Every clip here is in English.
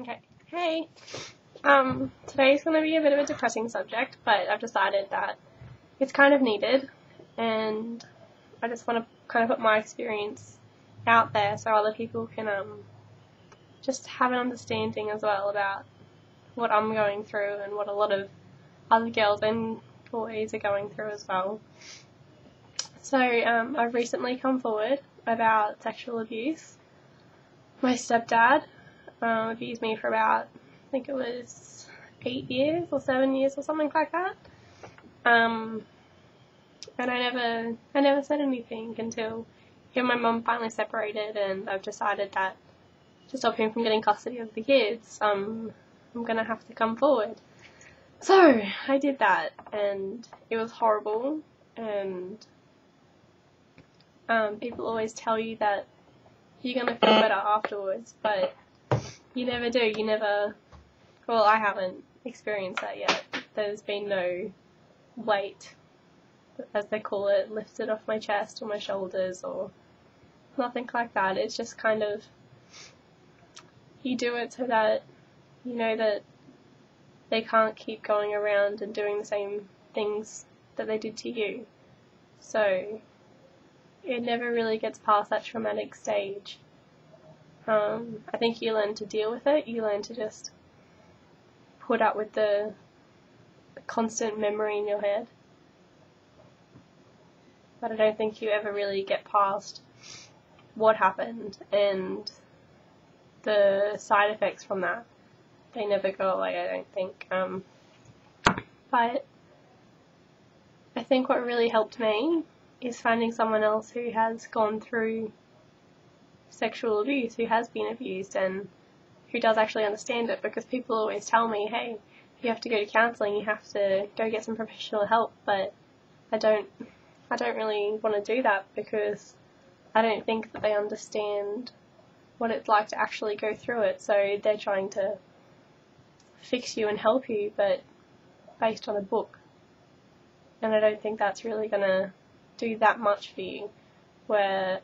Okay. Hey. Today's going to be a bit of a depressing subject, but I've decided that it's kind of needed, and I just want to kind of put my experience out there so other people can just have an understanding as well about what I'm going through and what a lot of other girls and boys are going through as well. So I've recently come forward about sexual abuse. My stepdad abused me for about, I think it was 8 years or 7 years or something like that. And I never said anything until he and my mum finally separated, and I've decided that to stop him from getting custody of the kids, I'm going to have to come forward. So I did that, and it was horrible, and people always tell you that you're going to feel better afterwards, but you never do. Well, I haven't experienced that yet. There's been no weight, as they call it, lifted off my chest or my shoulders or nothing like that. It's just kind of, you do it so that you know that they can't keep going around and doing the same things that they did to you. So it never really gets past that traumatic stage. I think you learn to deal with it. You learn to just put up with the constant memory in your head. But I don't think you ever really get past what happened and the side effects from that. They never go away, I don't think. But I think what really helped me is finding someone else who has gone through sexual abuse, who has been abused, and who does actually understand it, because people always tell me, hey, you have to go to counselling, you have to go get some professional help, but I don't really want to do that, because I don't think that they understand what it's like to actually go through it. So they're trying to fix you and help you, but based on a book. And I don't think that's really going to do that much for you, where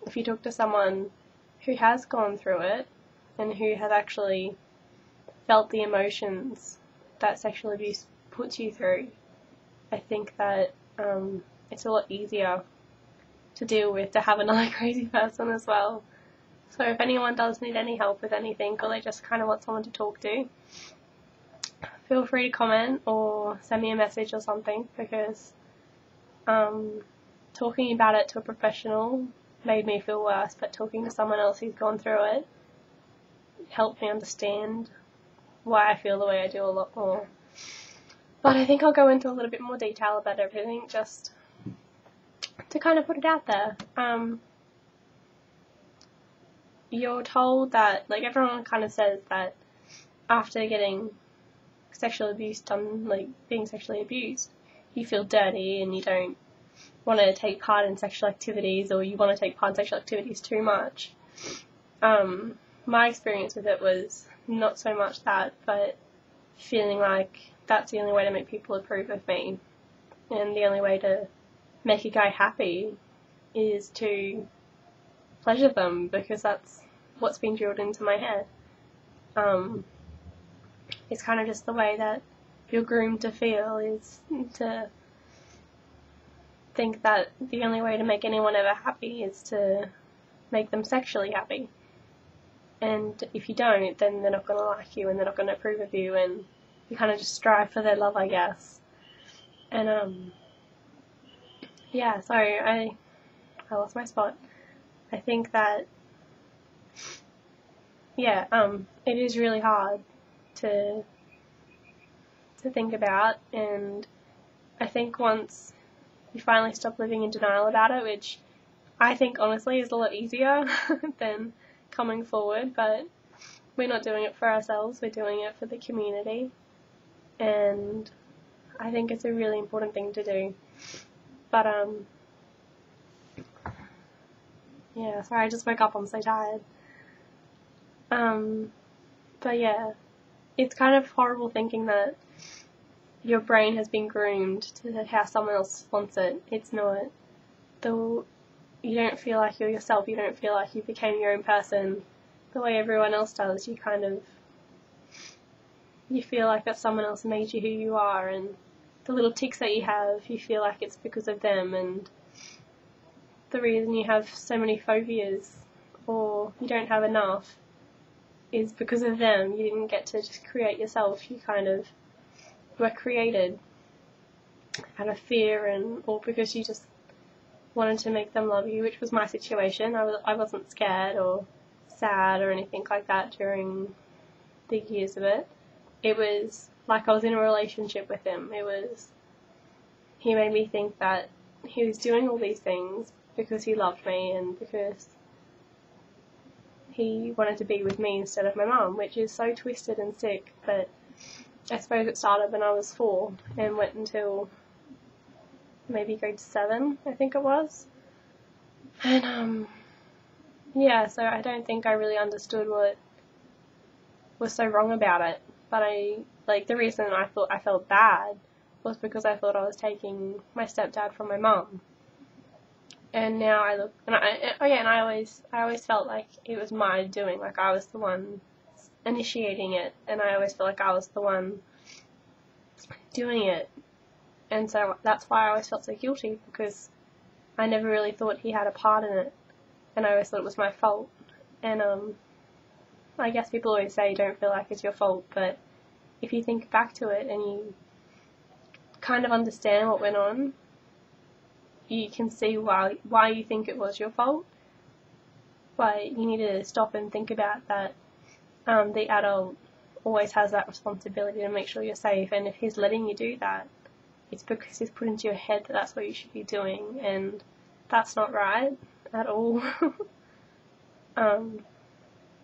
if you talk to someone who has gone through it and who has actually felt the emotions that sexual abuse puts you through, I think that it's a lot easier to deal with, to have another crazy person as well. So if anyone does need any help with anything, or they just kind of want someone to talk to, feel free to comment or send me a message or something, because talking about it to a professional made me feel worse, but talking to someone else who's gone through it helped me understand why I feel the way I do a lot more. But I think I'll go into a little bit more detail about everything, just to kind of put it out there. You're told that, like, everyone kind of says that after getting sexual abuse done, like being sexually abused, you feel dirty and you don't want to take part in sexual activities, or you want to take part in sexual activities too much. My experience with it was not so much that, but feeling like that's the only way to make people approve of me, and the only way to make a guy happy is to pleasure them, because that's what's been drilled into my head. It's kind of just the way that you're groomed to feel, is to think that the only way to make anyone ever happy is to make them sexually happy. And if you don't, then they're not going to like you and they're not going to approve of you, and you kind of just strive for their love, I guess. And yeah, sorry, I lost my spot. I think that, yeah, it is really hard to think about, and I think once you finally stop living in denial about it, which I think honestly is a lot easier than coming forward, but we're not doing it for ourselves, we're doing it for the community, and I think it's a really important thing to do. But yeah, sorry, I just woke up, I'm so tired. But yeah, it's kind of horrible thinking that your brain has been groomed to how someone else wants it. It's not. You don't feel like you're yourself, you don't feel like you became your own person the way everyone else does. You feel like that someone else made you who you are, and the little tics that you have, you feel like it's because of them, and the reason you have so many phobias or you don't have enough is because of them. You didn't get to just create yourself. You were created out of fear or because you just wanted to make them love you, which was my situation. I wasn't scared or sad or anything like that during the years of it. It was like I was in a relationship with him. He made me think that he was doing all these things because he loved me and because he wanted to be with me instead of my mum, which is so twisted and sick. But I suppose it started when I was 4 and went until maybe grade 7, I think it was. And yeah, so I don't think I really understood what was so wrong about it. But the reason I thought I felt bad was because I thought I was taking my stepdad from my mum. And now I look, and I always felt like it was my doing, like I was the one initiating it, and I always felt like I was the one doing it. And so that's why I always felt so guilty, because I never really thought he had a part in it, and I always thought it was my fault. And I guess people always say don't feel like it's your fault, but if you think back to it and you kind of understand what went on, you can see why you think it was your fault. But you need to stop and think about that the adult always has that responsibility to make sure you're safe, and if he's letting you do that, it's because he's put into your head that that's what you should be doing, and that's not right at all.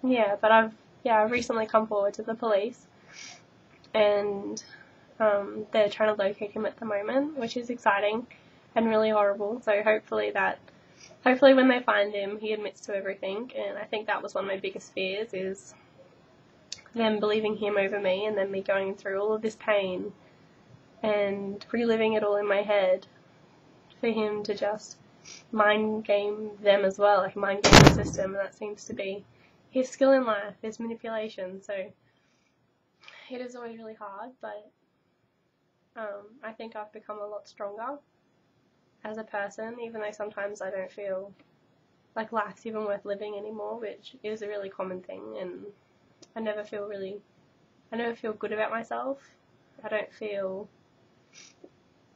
Yeah, but I've recently come forward to the police, and they're trying to locate him at the moment, which is exciting and really horrible. So hopefully when they find him, he admits to everything. And I think that was one of my biggest fears, is them believing him over me, and then me going through all of this pain and reliving it all in my head for him to just mind game them as well, like mind game the system. And that seems to be his skill in life, is manipulation. So it is always really hard, but I think I've become a lot stronger as a person, even though sometimes I don't feel like life's even worth living anymore, which is a really common thing, and I never feel good about myself. I don't feel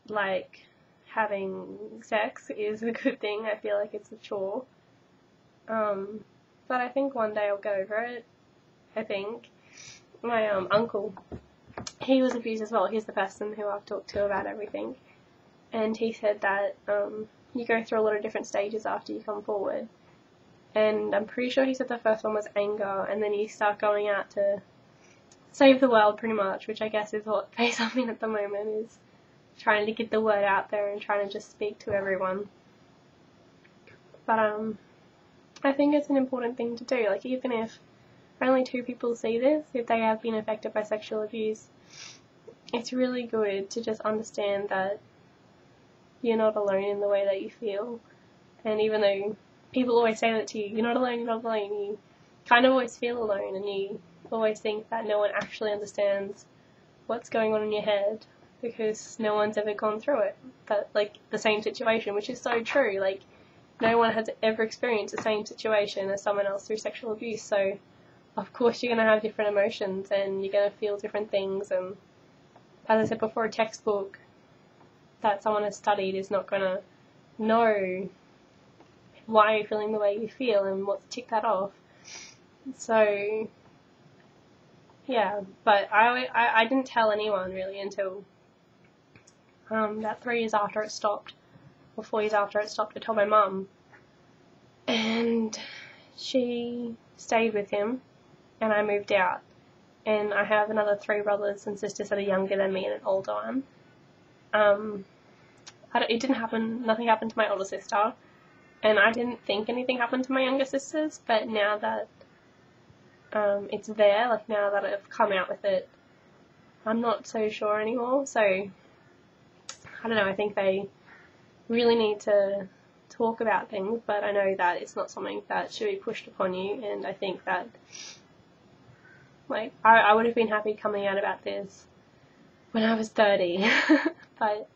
like having sex is a good thing. I feel like it's a chore. But I think one day I'll get over it. I think my uncle, he was abused as well. He's the person who I've talked to about everything. And he said that you go through a lot of different stages after you come forward. And I'm pretty sure he said the first one was anger, and then you start going out to save the world pretty much, which I guess is what phase I'm in at the moment, is trying to get the word out there and trying to just speak to everyone. But I think it's an important thing to do. Like, even if only 2 people see this, if they have been affected by sexual abuse, it's really good to just understand that you're not alone in the way that you feel. And even though people always say that to you, you're not alone, you kind of always feel alone, and you always think that no one actually understands what's going on in your head, because no one's ever gone through it, but like the same situation, which is so true. Like, no one has ever experienced the same situation as someone else through sexual abuse, so of course you're going to have different emotions and you're going to feel different things. And as I said before, a textbook that someone has studied is not going to know why you're feeling the way you feel and what to tick that off. So yeah, but I didn't tell anyone really until about 3 years after it stopped, or 4 years after it stopped. I told my mum, and she stayed with him, and I moved out. And I have another 3 brothers and sisters that are younger than me and an older one. Nothing happened to my older sister, and I didn't think anything happened to my younger sisters, but now that it's there, like now that I've come out with it, I'm not so sure anymore. So I don't know, I think they really need to talk about things, but I know that it's not something that should be pushed upon you, and I think that, like, I would have been happy coming out about this when I was 30, but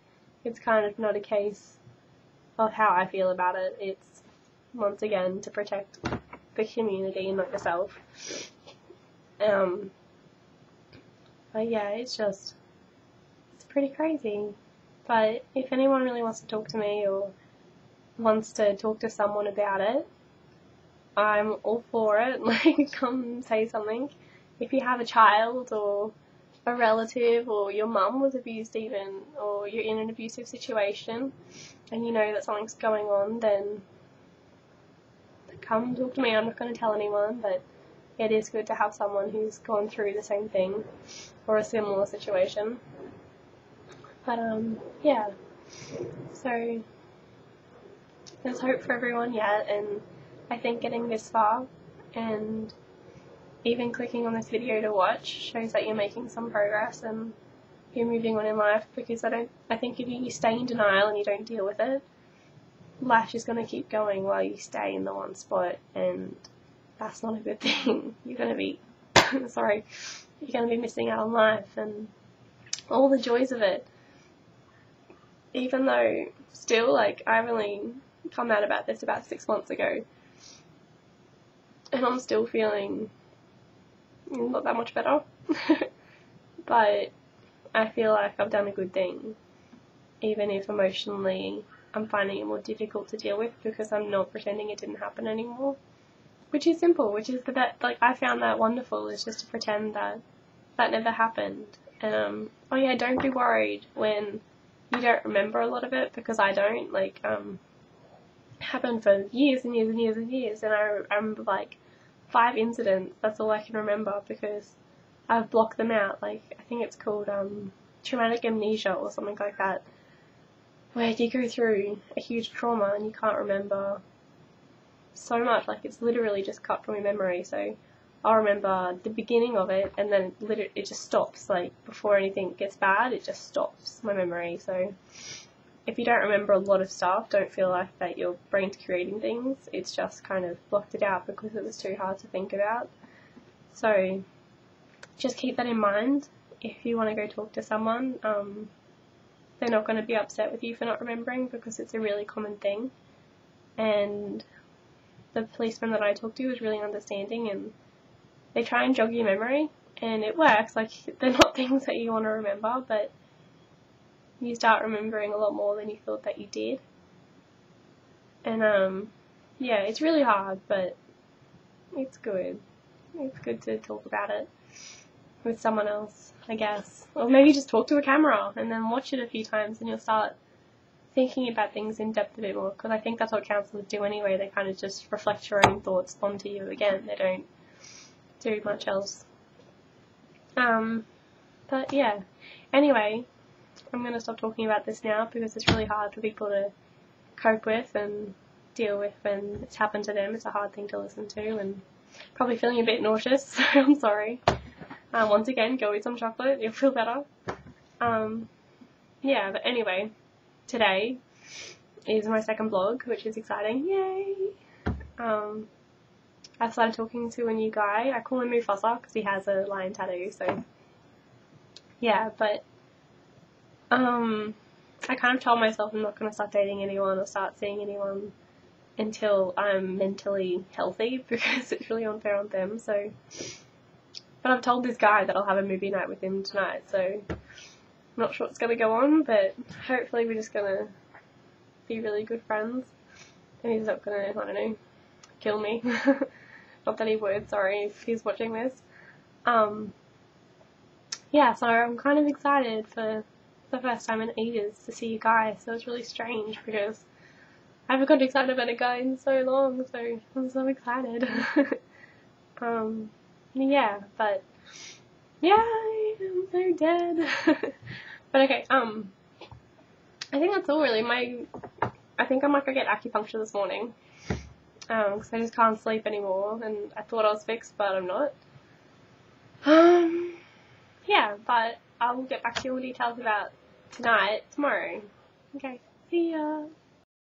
it's kind of not a case of how I feel about it. It's, once again, to protect the community and not yourself. But yeah, it's pretty crazy. But if anyone really wants to talk to me or wants to talk to someone about it, I'm all for it. Like, come say something. If you have a child or a relative, or your mum was abused even, or you're in an abusive situation and you know that something's going on, then come talk to me. I'm not going to tell anyone, but it is good to have someone who's gone through the same thing or a similar situation. But yeah, so there's hope for everyone yet, and I think getting this far and even clicking on this video to watch shows that you're making some progress and you're moving on in life, because I think if you stay in denial and you don't deal with it, life is going to keep going while you stay in the one spot, and that's not a good thing. You're going to be, you're going to be missing out on life and all the joys of it. Even though still, like, I've only come out about this about 6 months ago, and I'm still feeling not that much better, but I feel like I've done a good thing, even if emotionally I'm finding it more difficult to deal with, because I'm not pretending it didn't happen anymore, which is simple, which is the best. Like, I found that wonderful, is just to pretend that that never happened. And oh yeah, don't be worried when you don't remember a lot of it, because I don't. Like, it happened for years and years and years and years, and I remember like 5 incidents. That's all I can remember, because I've blocked them out. Like, I think it's called traumatic amnesia or something like that, where you go through a huge trauma and you can't remember so much. Like, it's literally just cut from your memory. So I'll remember the beginning of it, and then it just stops. Like, before anything gets bad, it just stops my memory. So if you don't remember a lot of stuff, don't feel like that your brain's creating things. It's just kind of blocked it out because it was too hard to think about. So just keep that in mind. If you want to go talk to someone, they're not going to be upset with you for not remembering, because it's a really common thing. And the policeman that I talked to was really understanding, and they try and jog your memory, and it works. Like, they're not things that you want to remember, but you start remembering a lot more than you thought that you did. And yeah, it's really hard, but it's good. It's good to talk about it with someone else, I guess. Or maybe just talk to a camera and then watch it a few times, and you'll start thinking about things in depth a bit more, because I think that's what counsellors do anyway. They kind of just reflect your own thoughts onto you again. They don't do much else. But yeah, anyway, I'm going to stop talking about this now, because it's really hard for people to cope with and deal with when it's happened to them. It's a hard thing to listen to, and probably feeling a bit nauseous, so I'm sorry. Once again, go eat some chocolate, you'll feel better. Yeah, but anyway, today is my second vlog, which is exciting. Yay! I started talking to a new guy. I call him Mufasa because he has a lion tattoo, so yeah, but I kind of told myself I'm not going to start dating anyone or start seeing anyone until I'm mentally healthy, because it's really unfair on them. So, but I've told this guy that I'll have a movie night with him tonight, so I'm not sure what's going to go on, but hopefully we're just going to be really good friends, and he's not going to, I don't know, kill me. Not that he would, sorry if he's watching this. Yeah, so I'm kind of excited for the first time in ages to see a guy, so it's really strange, because I haven't got excited about a guy in so long, so I'm so excited. Yeah, but yay, I'm so dead. But okay, I think that's all really. I think I might go get acupuncture this morning, because I just can't sleep anymore, and I thought I was fixed, but I'm not. Yeah, but I will get back to you all details about tonight tomorrow. Okay, see ya.